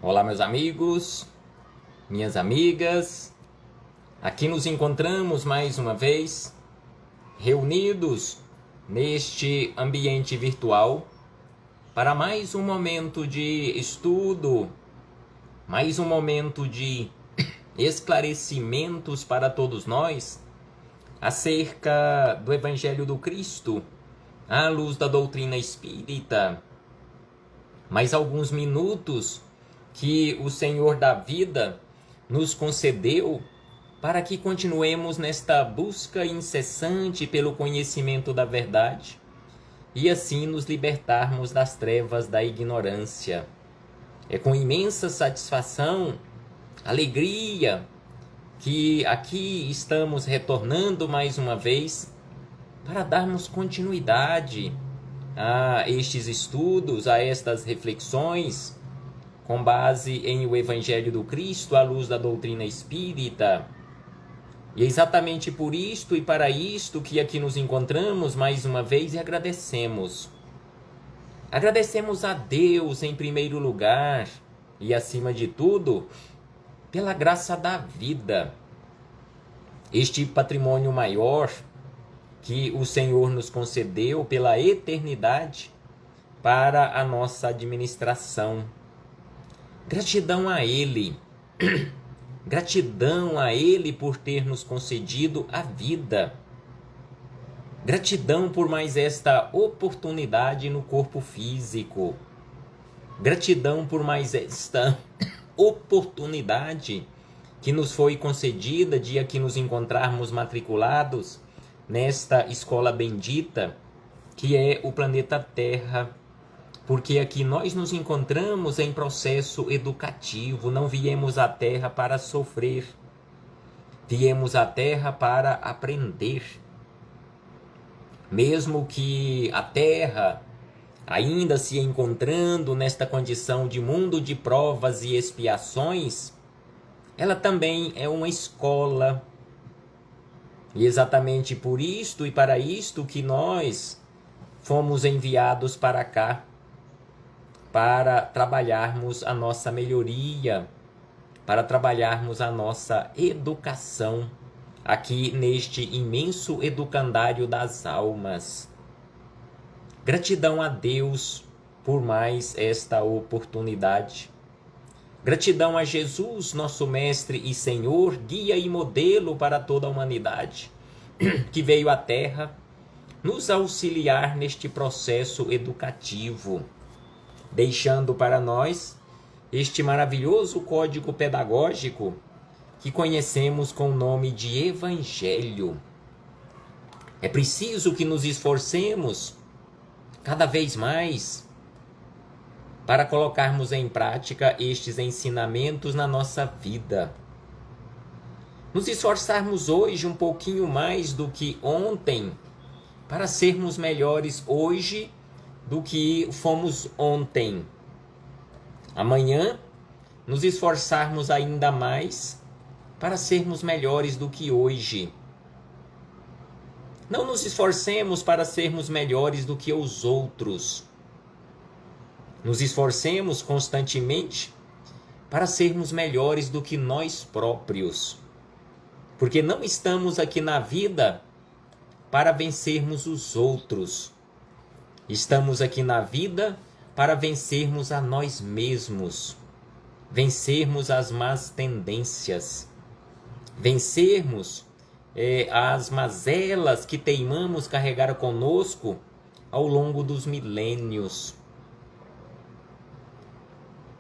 Olá, meus amigos, minhas amigas. Aqui nos encontramos mais uma vez, reunidos neste ambiente virtual, para mais um momento de estudo, mais um momento de esclarecimentos para todos nós acerca do Evangelho do Cristo, à luz da doutrina espírita. Mais alguns minutos que o Senhor da vida nos concedeu para que continuemos nesta busca incessante pelo conhecimento da verdade e assim nos libertarmos das trevas da ignorância. É com imensa satisfação, alegria, que aqui estamos retornando mais uma vez para darmos continuidade a estes estudos, a estas reflexões, com base em o Evangelho do Cristo, à luz da doutrina espírita. E é exatamente por isto e para isto que aqui nos encontramos mais uma vez e agradecemos. Agradecemos a Deus em primeiro lugar e, acima de tudo, pela graça da vida. Este patrimônio maior que o Senhor nos concedeu pela eternidade para a nossa administração. Gratidão a Ele. Gratidão a Ele por ter nos concedido a vida. Gratidão por mais esta oportunidade no corpo físico. Gratidão por mais esta oportunidade que nos foi concedida de aqui nos encontrarmos matriculados nesta escola bendita que é o planeta Terra. Porque aqui nós nos encontramos em processo educativo, não viemos à Terra para sofrer, viemos à Terra para aprender. Mesmo que a Terra, ainda se encontrando nesta condição de mundo de provas e expiações, ela também é uma escola. E exatamente por isto e para isto que nós fomos enviados para cá, para trabalharmos a nossa melhoria, para trabalharmos a nossa educação aqui neste imenso educandário das almas. Gratidão a Deus por mais esta oportunidade. Gratidão a Jesus, nosso Mestre e Senhor, guia e modelo para toda a humanidade, que veio à Terra nos auxiliar neste processo educativo, deixando para nós este maravilhoso código pedagógico que conhecemos com o nome de Evangelho. É preciso que nos esforcemos cada vez mais para colocarmos em prática estes ensinamentos na nossa vida. Nos esforçarmos hoje um pouquinho mais do que ontem para sermos melhores hoje do que fomos ontem. Amanhã, nos esforçarmos ainda mais para sermos melhores do que hoje. Não nos esforcemos para sermos melhores do que os outros. Nos esforcemos constantemente para sermos melhores do que nós próprios. Porque não estamos aqui na vida para vencermos os outros. Estamos aqui na vida para vencermos a nós mesmos, vencermos as más tendências, vencermos as mazelas que teimamos carregar conosco ao longo dos milênios.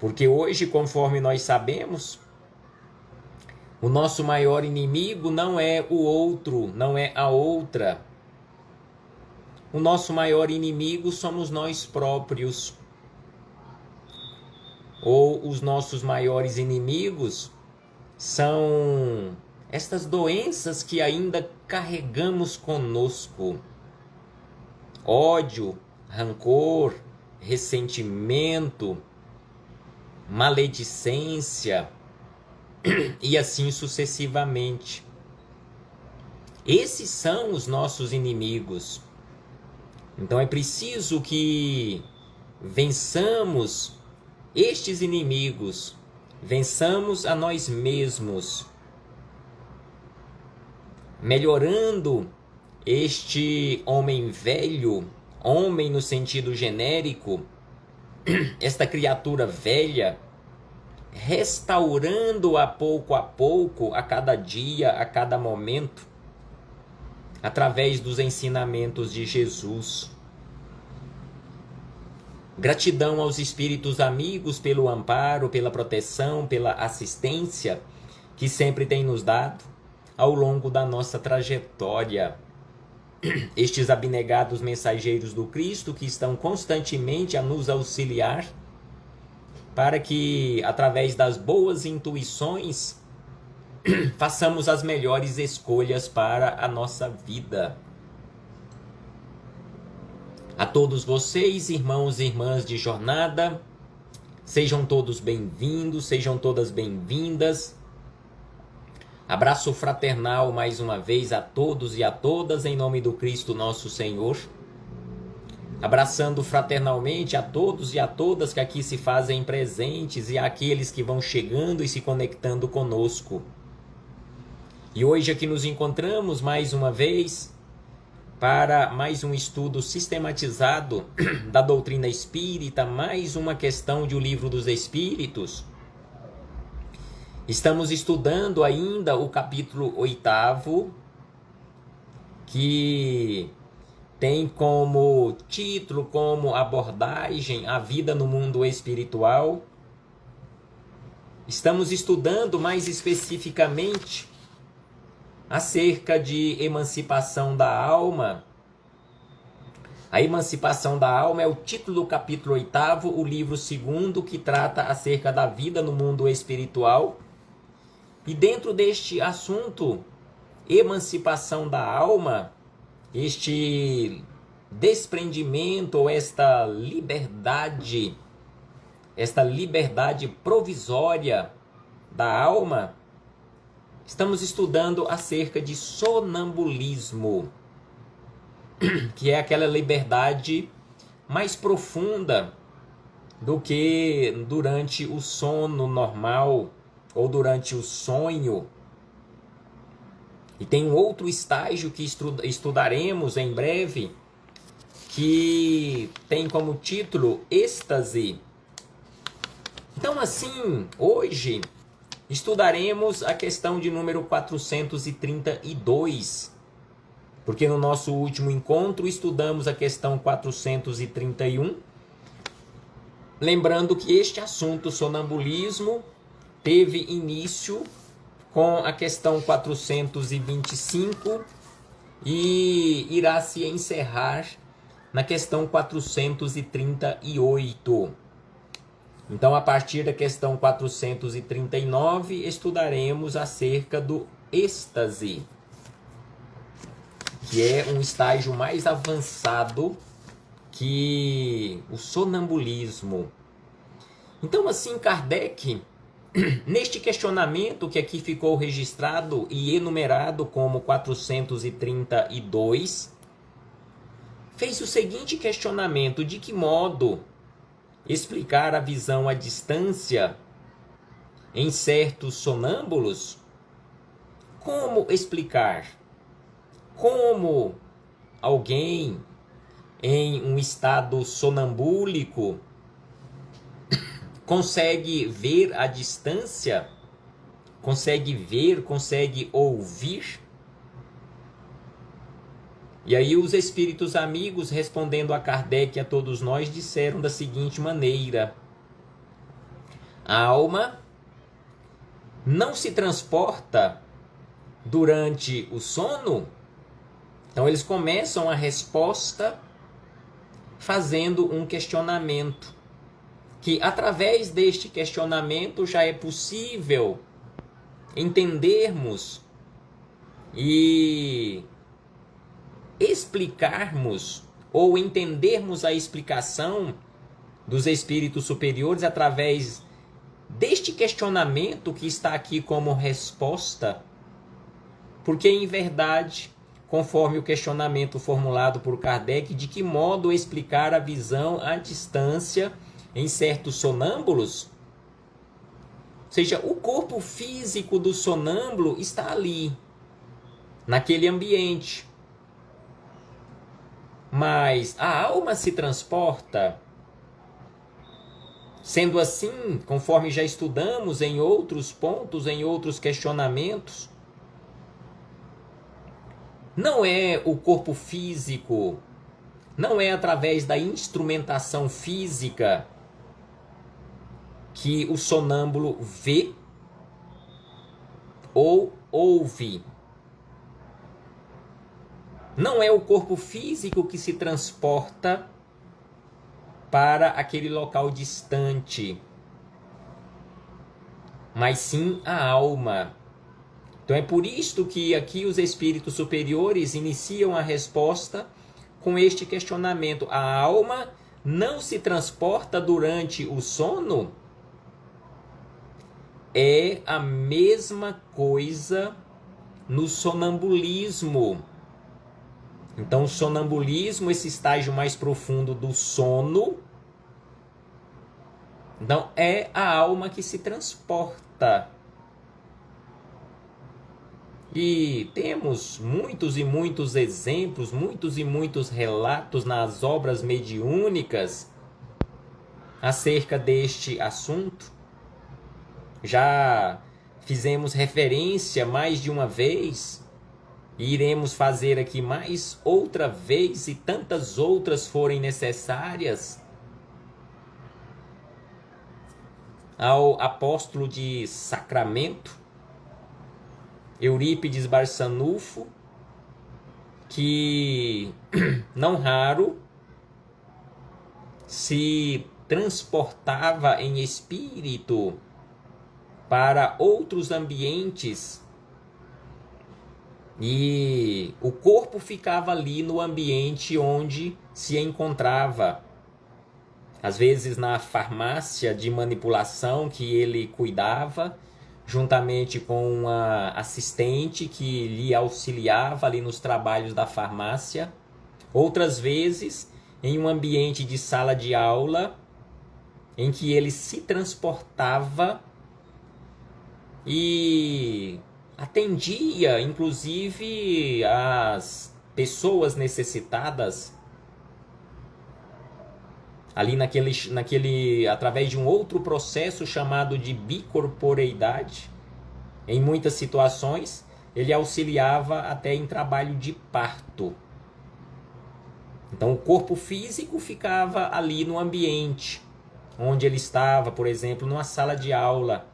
Porque hoje, conforme nós sabemos, o nosso maior inimigo não é o outro, não é a outra. O nosso maior inimigo somos nós próprios. Ou os nossos maiores inimigos são estas doenças que ainda carregamos conosco. Ódio, rancor, ressentimento, maledicência e assim sucessivamente. Esses são os nossos inimigos. Então é preciso que vençamos estes inimigos, vençamos a nós mesmos, melhorando este homem velho, homem no sentido genérico, esta criatura velha, restaurando a pouco, a cada dia, a cada momento, através dos ensinamentos de Jesus. Gratidão aos espíritos amigos pelo amparo, pela proteção, pela assistência que sempre têm nos dado ao longo da nossa trajetória. Estes abnegados mensageiros do Cristo que estão constantemente a nos auxiliar para que, através das boas intuições, façamos as melhores escolhas para a nossa vida. A todos vocês, irmãos e irmãs de jornada, sejam todos bem-vindos, sejam todas bem-vindas. Abraço fraternal mais uma vez a todos e a todas, em nome do Cristo nosso Senhor. Abraçando fraternalmente a todos e a todas que aqui se fazem presentes e àqueles que vão chegando e se conectando conosco. E hoje aqui nos encontramos mais uma vez para mais um estudo sistematizado da doutrina espírita, mais uma questão de O Livro dos Espíritos. Estamos estudando ainda o capítulo 8º, que tem como título, como abordagem, a vida no mundo espiritual. Estamos estudando mais especificamente acerca de emancipação da alma. A emancipação da alma é o título do capítulo 8º, o livro 2º, que trata acerca da vida no mundo espiritual. E dentro deste assunto, emancipação da alma, este desprendimento ou esta liberdade provisória da alma, estamos estudando acerca de sonambulismo, que é aquela liberdade mais profunda do que durante o sono normal ou durante o sonho. E tem um outro estágio que estudaremos em breve, que tem como título êxtase. Então, assim, hoje estudaremos a questão de número 432, porque no nosso último encontro estudamos a questão 431, lembrando que este assunto, sonambulismo, teve início com a questão 425 e irá se encerrar na questão 438. Então, a partir da questão 439, estudaremos acerca do êxtase, que é um estágio mais avançado que o sonambulismo. Então, assim, Kardec, neste questionamento que aqui ficou registrado e enumerado como 432, fez o seguinte questionamento: de que modo explicar a visão à distância em certos sonâmbulos? Como explicar? Como alguém em um estado sonambúlico consegue ver à distância, consegue ouvir? E aí os espíritos amigos, respondendo a Kardec e a todos nós, disseram da seguinte maneira: a alma não se transporta durante o sono? Então eles começam a resposta fazendo um questionamento, que através deste questionamento já é possível entendermos e explicarmos ou entendermos a explicação dos espíritos superiores através deste questionamento que está aqui como resposta, porque em verdade, conforme o questionamento formulado por Kardec, de que modo explicar a visão à distância em certos sonâmbulos. Ou seja, o corpo físico do sonâmbulo está ali, naquele ambiente. Mas a alma se transporta. Sendo assim, conforme já estudamos em outros pontos, em outros questionamentos, não é o corpo físico, não é através da instrumentação física que o sonâmbulo vê ou ouve. Não é o corpo físico que se transporta para aquele local distante, mas sim a alma. Então é por isto que aqui os espíritos superiores iniciam a resposta com este questionamento. A alma não se transporta durante o sono? É a mesma coisa no sonambulismo. Então, o sonambulismo, esse estágio mais profundo do sono, então é a alma que se transporta. E temos muitos e muitos exemplos, muitos e muitos relatos nas obras mediúnicas acerca deste assunto. Já fizemos referência mais de uma vez, e iremos fazer aqui mais outra vez, se tantas outras forem necessárias, ao apóstolo de Sacramento, Eurípides Barçanufo, que não raro se transportava em espírito para outros ambientes e o corpo ficava ali no ambiente onde se encontrava. Às vezes na farmácia de manipulação que ele cuidava, juntamente com uma assistente que lhe auxiliava ali nos trabalhos da farmácia. Outras vezes em um ambiente de sala de aula, em que ele se transportava e atendia, inclusive, as pessoas necessitadas ali através de um outro processo chamado de bicorporeidade. Em muitas situações, ele auxiliava até em trabalho de parto. Então, o corpo físico ficava ali no ambiente onde ele estava, por exemplo, numa sala de aula,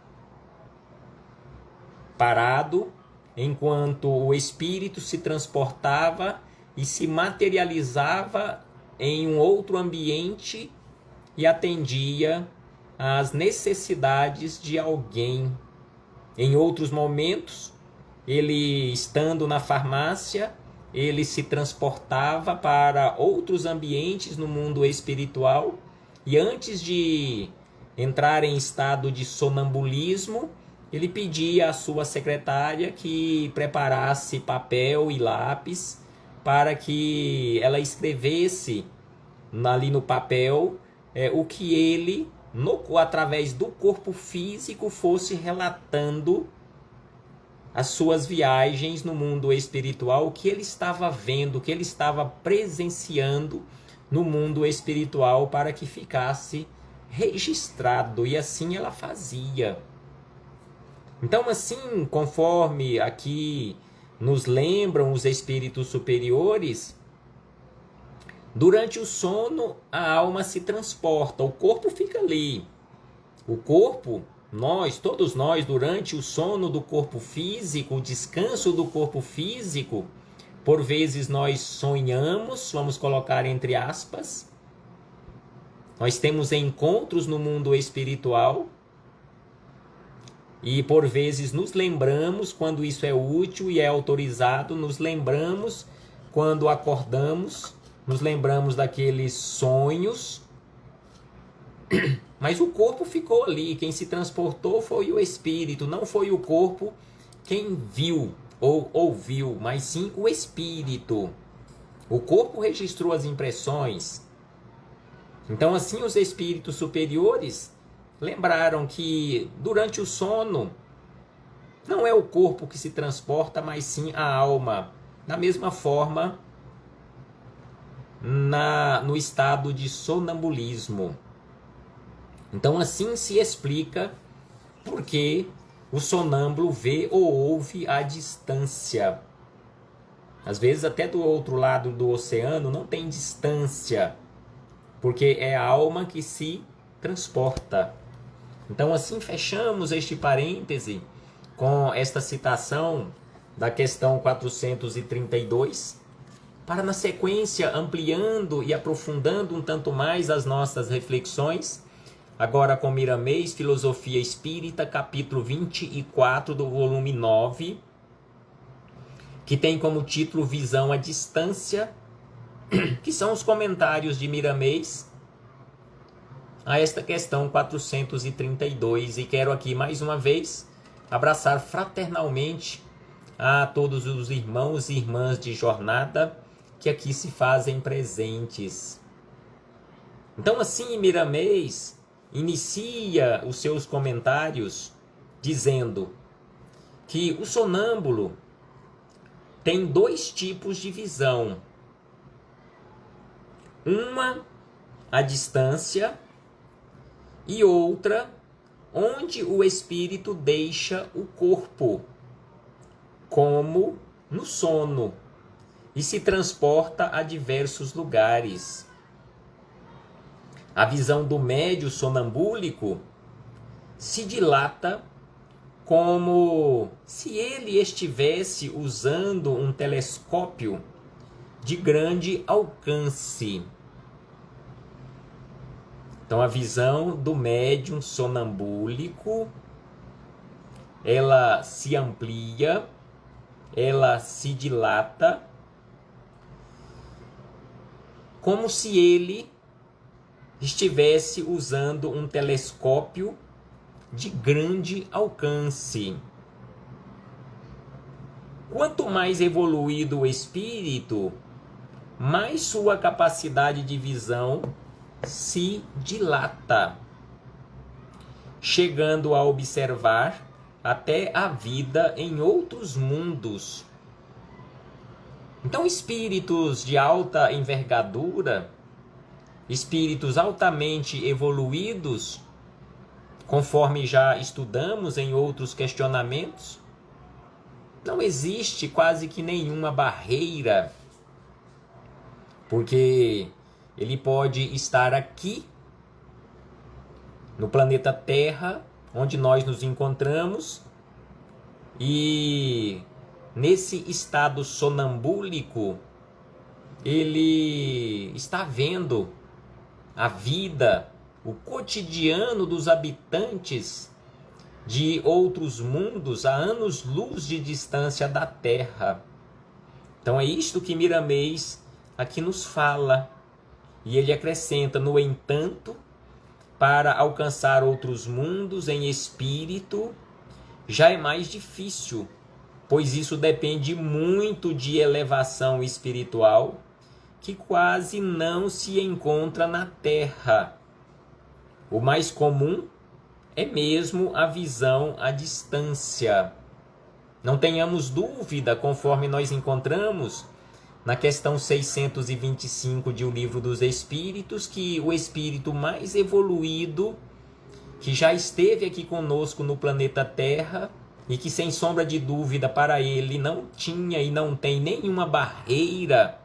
parado, enquanto o espírito se transportava e se materializava em um outro ambiente e atendia às necessidades de alguém. Em outros momentos, ele estando na farmácia, ele se transportava para outros ambientes no mundo espiritual e antes de entrar em estado de sonambulismo, ele pedia à sua secretária que preparasse papel e lápis para que ela escrevesse ali no papel o que ele, através do corpo físico, fosse relatando as suas viagens no mundo espiritual, o que ele estava vendo, o que ele estava presenciando no mundo espiritual, para que ficasse registrado. E assim ela fazia. Então, assim, conforme aqui nos lembram os espíritos superiores, durante o sono a alma se transporta, o corpo fica ali. O corpo, todos nós, durante o sono do corpo físico, o descanso do corpo físico, por vezes nós sonhamos, vamos colocar entre aspas, nós temos encontros no mundo espiritual, e por vezes nos lembramos, quando isso é útil e é autorizado, nos lembramos quando acordamos, nos lembramos daqueles sonhos, mas o corpo ficou ali. Quem se transportou foi o espírito, não foi o corpo quem viu ou ouviu, mas sim o espírito. O corpo registrou as impressões. Então, assim, os espíritos superiores lembraram que durante o sono não é o corpo que se transporta, mas sim a alma. Da mesma forma, no estado de sonambulismo. Então, assim se explica por que o sonâmbulo vê ou ouve à distância. Às vezes, até do outro lado do oceano, não tem distância, porque é a alma que se transporta. Então, assim, fechamos este parêntese com esta citação da questão 432, para na sequência, ampliando e aprofundando um tanto mais as nossas reflexões, agora com Miramês, Filosofia Espírita, capítulo 24 do volume 9, que tem como título Visão à Distância, que são os comentários de Miramês a esta questão 432. E quero aqui mais uma vez abraçar fraternalmente a todos os irmãos e irmãs de jornada que aqui se fazem presentes. Então, assim, Miramês inicia os seus comentários dizendo que o sonâmbulo tem dois tipos de visão. Uma à distância e outra onde o espírito deixa o corpo, como no sono, e se transporta a diversos lugares. A visão do médio sonambúlico se dilata como se ele estivesse usando um telescópio de grande alcance. Então, a visão do médium sonambúlico, ela se amplia, ela se dilata, como se ele estivesse usando um telescópio de grande alcance. Quanto mais evoluído o espírito, mais sua capacidade de visão se dilata, chegando a observar até a vida em outros mundos. Então, espíritos de alta envergadura, espíritos altamente evoluídos, conforme já estudamos em outros questionamentos, não existe quase que nenhuma barreira, porque ele pode estar aqui, no planeta Terra, onde nós nos encontramos, e nesse estado sonambúlico, ele está vendo a vida, o cotidiano dos habitantes de outros mundos a anos-luz de distância da Terra. Então é isto que Miramês aqui nos fala. E ele acrescenta, no entanto, para alcançar outros mundos em espírito, já é mais difícil, pois isso depende muito de elevação espiritual, que quase não se encontra na Terra. O mais comum é mesmo a visão à distância. Não tenhamos dúvida, conforme nós encontramos na questão 625 de O Livro dos Espíritos, que o espírito mais evoluído, que já esteve aqui conosco no planeta Terra, e que sem sombra de dúvida para ele não tinha e não tem nenhuma barreira,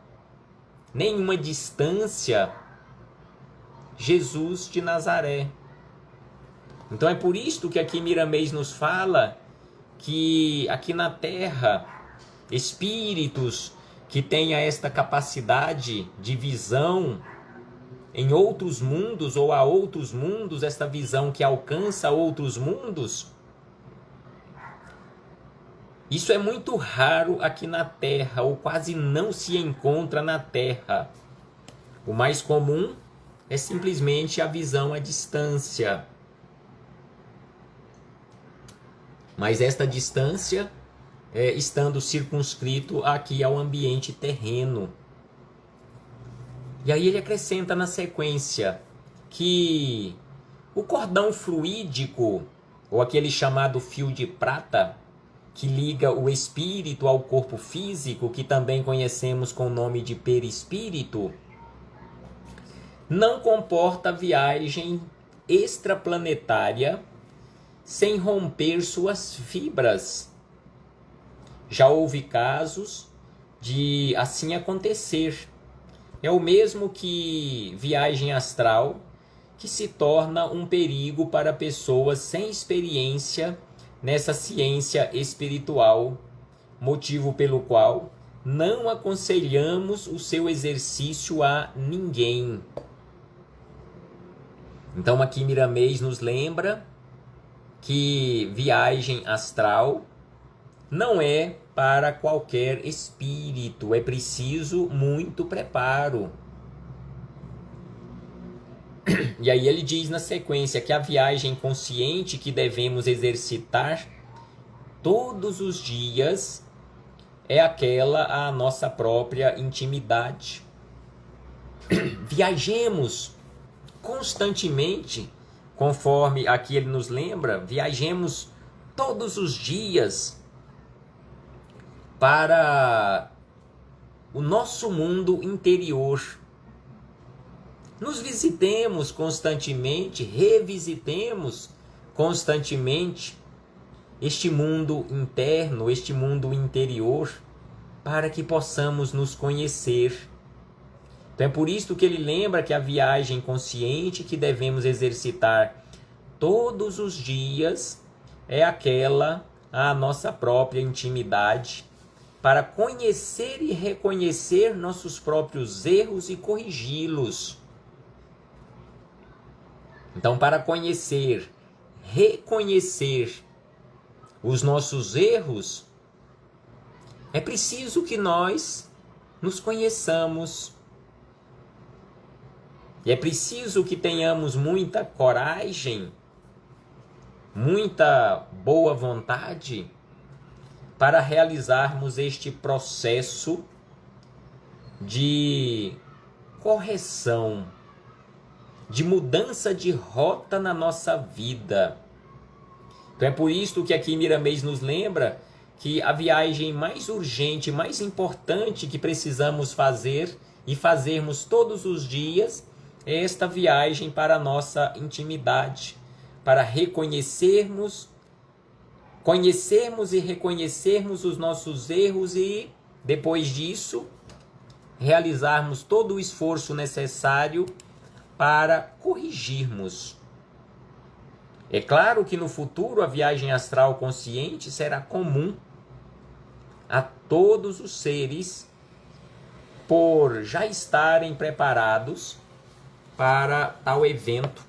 nenhuma distância, Jesus de Nazaré. Então é por isto que aqui Miramês nos fala que aqui na Terra, espíritos que tenha esta capacidade de visão em outros mundos ou a outros mundos, esta visão que alcança outros mundos, isso é muito raro aqui na Terra, ou quase não se encontra na Terra. O mais comum é simplesmente a visão à distância. Mas esta distância estando circunscrito aqui ao ambiente terreno. E aí ele acrescenta na sequência, que o cordão fluídico, ou aquele chamado fio de prata, que liga o espírito ao corpo físico, que também conhecemos com o nome de perispírito, não comporta viagem extraplanetária sem romper suas fibras. Já houve casos de assim acontecer. É o mesmo que viagem astral, que se torna um perigo para pessoas sem experiência nessa ciência espiritual, motivo pelo qual não aconselhamos o seu exercício a ninguém. Então aqui Miramês nos lembra que viagem astral não é para qualquer espírito, é preciso muito preparo. E aí ele diz na sequência que a viagem consciente que devemos exercitar todos os dias é aquela à nossa própria intimidade. Viajemos constantemente, conforme aqui ele nos lembra, viajemos todos os dias para o nosso mundo interior. Nos visitemos constantemente, revisitemos constantemente este mundo interno, este mundo interior, para que possamos nos conhecer. Então é por isso que ele lembra que a viagem consciente que devemos exercitar todos os dias é aquela à nossa própria intimidade, para conhecer e reconhecer nossos próprios erros e corrigi-los. Então, para conhecer, reconhecer os nossos erros, é preciso que nós nos conheçamos. E é preciso que tenhamos muita coragem, muita boa vontade para realizarmos este processo de correção, de mudança de rota na nossa vida. Então é por isso que aqui Miramês nos lembra que a viagem mais urgente, mais importante que precisamos fazer e fazermos todos os dias é esta viagem para a nossa intimidade, para conhecermos e reconhecermos os nossos erros e, depois disso, realizarmos todo o esforço necessário para corrigirmos. É claro que no futuro a viagem astral consciente será comum a todos os seres por já estarem preparados para tal evento.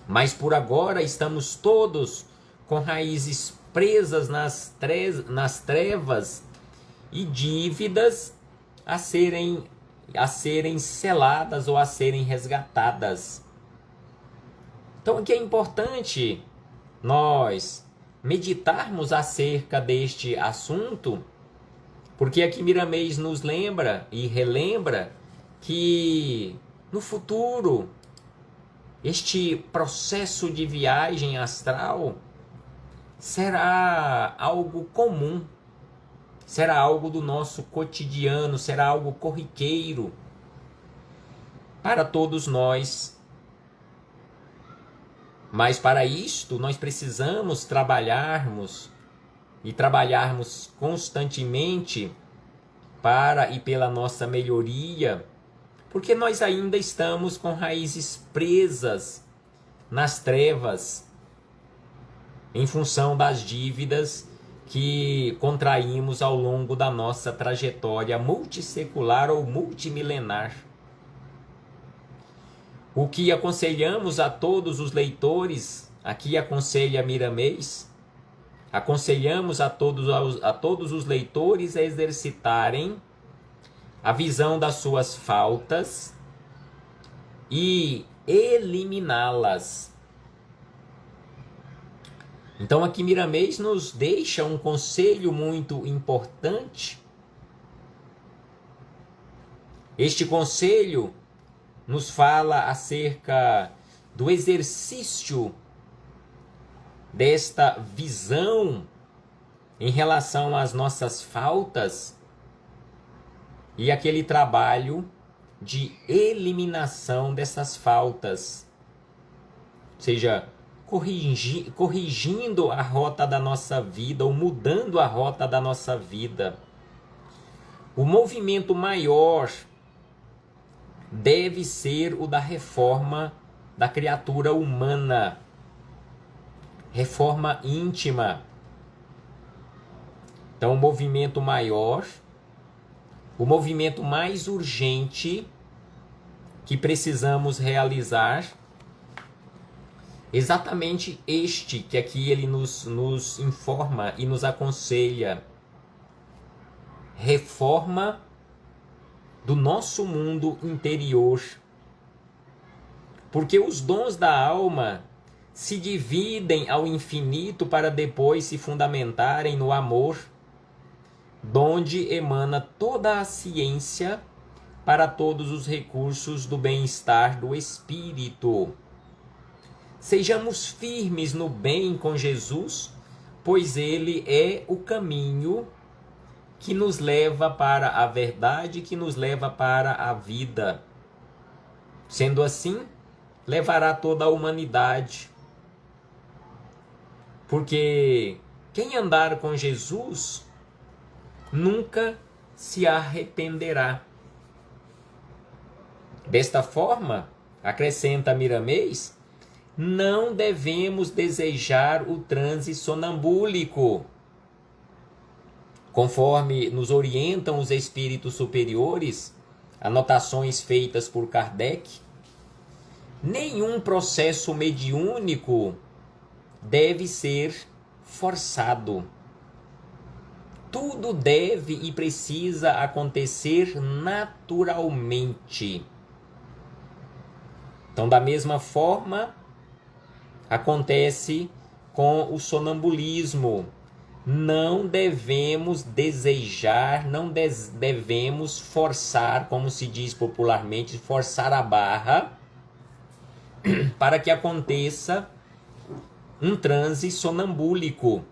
Mas por agora estamos todos com raízes presas nas trevas e dívidas a serem seladas ou a serem resgatadas. Então aqui é importante nós meditarmos acerca deste assunto, porque aqui Miramês nos lembra e relembra que no futuro este processo de viagem astral será algo comum, será algo do nosso cotidiano, será algo corriqueiro para todos nós. Mas para isto nós precisamos trabalharmos constantemente para e pela nossa melhoria, porque nós ainda estamos com raízes presas nas trevas, em função das dívidas que contraímos ao longo da nossa trajetória multissecular ou multimilenar. O que aconselhamos a todos os leitores, aqui aconselha Miramês, aconselhamos a todos os leitores a exercitarem a visão das suas faltas e eliminá-las. Então aqui Miramês nos deixa um conselho muito importante. Este conselho nos fala acerca do exercício desta visão em relação às nossas faltas e aquele trabalho de eliminação dessas faltas, ou seja, corrigindo a rota da nossa vida ou mudando a rota da nossa vida. O movimento maior deve ser o da reforma da criatura humana, reforma íntima. Então, o movimento maior, o movimento mais urgente que precisamos realizar, exatamente este que aqui ele nos informa e nos aconselha: reforma do nosso mundo interior. Porque os dons da alma se dividem ao infinito para depois se fundamentarem no amor, donde emana toda a ciência para todos os recursos do bem-estar do espírito. Sejamos firmes no bem com Jesus, pois ele é o caminho que nos leva para a verdade, que nos leva para a vida. Sendo assim, levará toda a humanidade. Porque quem andar com Jesus nunca se arrependerá. Desta forma, acrescenta Miramês, não devemos desejar o transe sonambúlico. Conforme nos orientam os espíritos superiores, anotações feitas por Kardec, nenhum processo mediúnico deve ser forçado. Tudo deve e precisa acontecer naturalmente. Então, da mesma forma, acontece com o sonambulismo. Não devemos desejar, não devemos forçar, como se diz popularmente, forçar a barra para que aconteça um transe sonambúlico.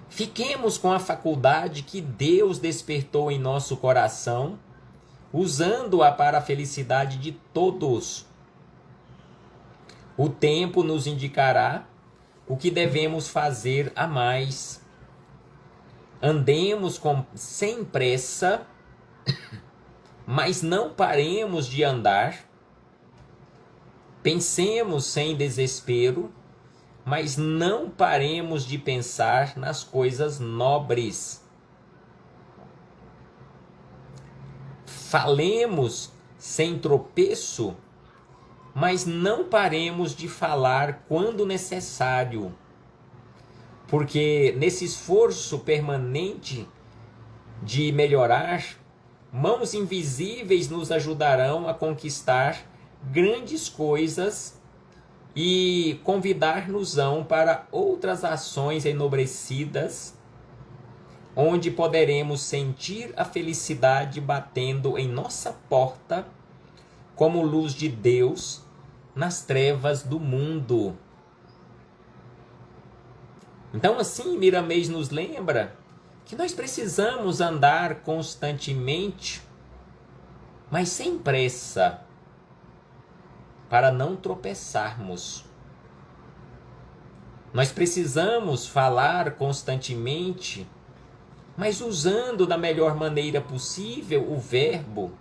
Fiquemos com a faculdade que Deus despertou em nosso coração, usando-a para a felicidade de todos. O tempo nos indicará o que devemos fazer a mais. Andemos sem pressa, mas não paremos de andar. Pensemos sem desespero, mas não paremos de pensar nas coisas nobres. Falemos sem tropeço, mas não paremos de falar quando necessário, porque nesse esforço permanente de melhorar, mãos invisíveis nos ajudarão a conquistar grandes coisas e convidar-nos-ão para outras ações enobrecidas, onde poderemos sentir a felicidade batendo em nossa porta como luz de Deus nas trevas do mundo. Então, assim, Miramês nos lembra que nós precisamos andar constantemente, mas sem pressa, para não tropeçarmos. Nós precisamos falar constantemente, mas usando da melhor maneira possível o verbo.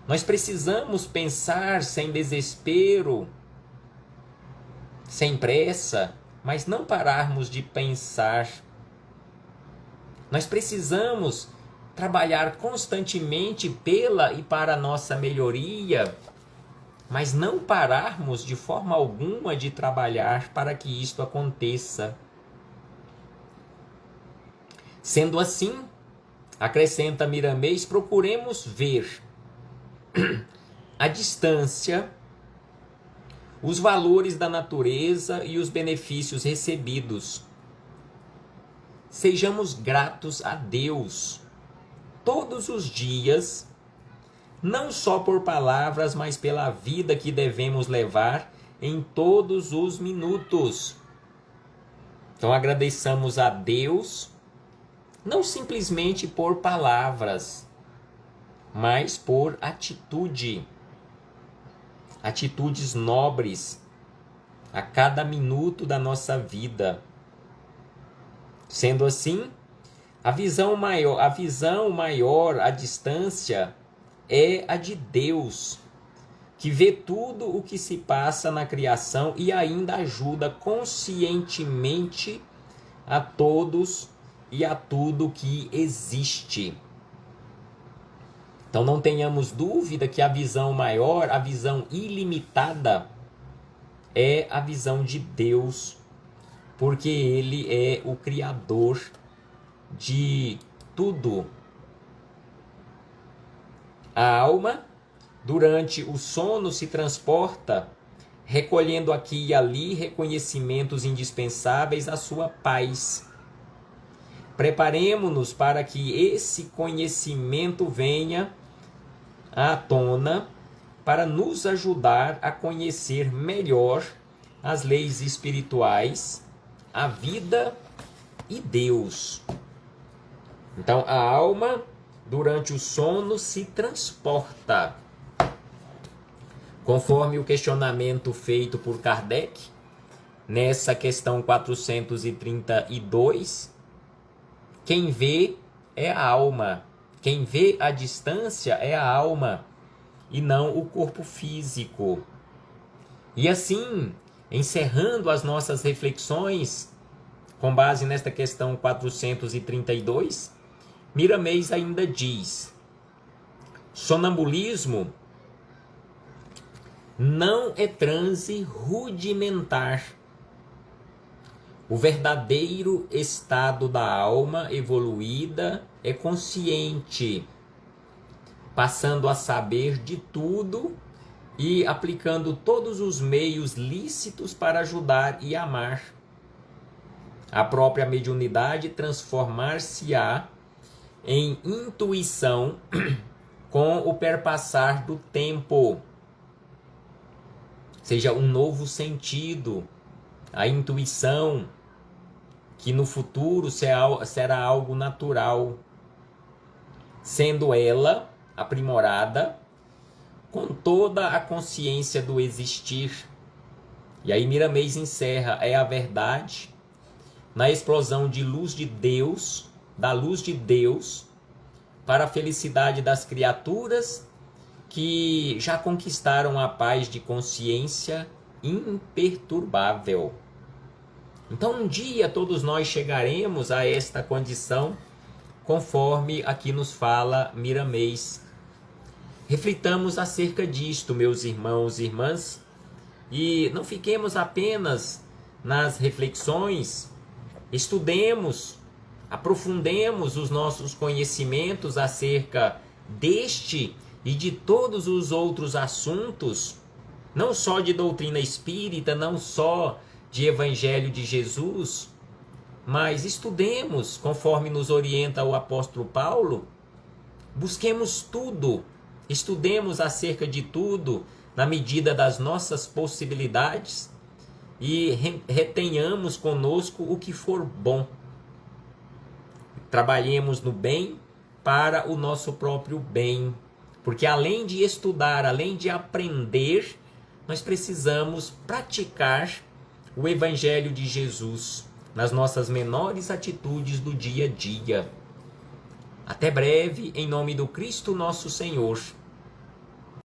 Nós precisamos pensar sem desespero, sem pressa, mas não pararmos de pensar. Nós precisamos trabalhar constantemente pela e para a nossa melhoria, mas não pararmos de forma alguma de trabalhar para que isto aconteça. Sendo assim, acrescenta Miramês, procuremos ver à distância os valores da natureza e os benefícios recebidos. Sejamos gratos a Deus todos os dias, não só por palavras, mas pela vida que devemos levar em todos os minutos. Então agradeçamos a Deus, não simplesmente por palavras, mas por atitude. Atitudes nobres a cada minuto da nossa vida. Sendo assim, a visão maior, a distância, é a de Deus, que vê tudo o que se passa na criação e ainda ajuda conscientemente a todos e a tudo que existe. Então não tenhamos dúvida que a visão maior, a visão ilimitada, é a visão de Deus, porque Ele é o Criador de tudo. A alma, durante o sono, se transporta, recolhendo aqui e ali reconhecimentos indispensáveis à sua paz. Preparemo-nos para que esse conhecimento venha à tona para nos ajudar a conhecer melhor as leis espirituais, a vida e Deus. Então, a alma, durante o sono, se transporta. Conforme o questionamento feito por Kardec, nessa questão 432, quem vê é a alma. Quem vê a distância é a alma e não o corpo físico. E assim, encerrando as nossas reflexões, com base nesta questão 432, Miramês ainda diz: sonambulismo não é transe rudimentar. O verdadeiro estado da alma evoluída é consciente, passando a saber de tudo e aplicando todos os meios lícitos para ajudar e amar. A própria mediunidade transformar-se-á em intuição com o perpassar do tempo. Seja um novo sentido, a intuição, que no futuro será algo natural, sendo ela aprimorada com toda a consciência do existir. E aí Miramês encerra: é a verdade, na explosão de luz de Deus, da luz de Deus, para a felicidade das criaturas que já conquistaram a paz de consciência imperturbável. Então um dia todos nós chegaremos a esta condição, conforme aqui nos fala Miramês. Reflitamos acerca disto, meus irmãos e irmãs, e não fiquemos apenas nas reflexões, estudemos, aprofundemos os nossos conhecimentos acerca deste e de todos os outros assuntos, não só de doutrina espírita, não só de Evangelho de Jesus, mas estudemos, conforme nos orienta o apóstolo Paulo, busquemos tudo, estudemos acerca de tudo, na medida das nossas possibilidades, e retenhamos conosco o que for bom. Trabalhemos no bem para o nosso próprio bem, porque além de estudar, além de aprender, nós precisamos praticar o Evangelho de Jesus nas nossas menores atitudes do dia a dia. Até breve, em nome do Cristo nosso Senhor.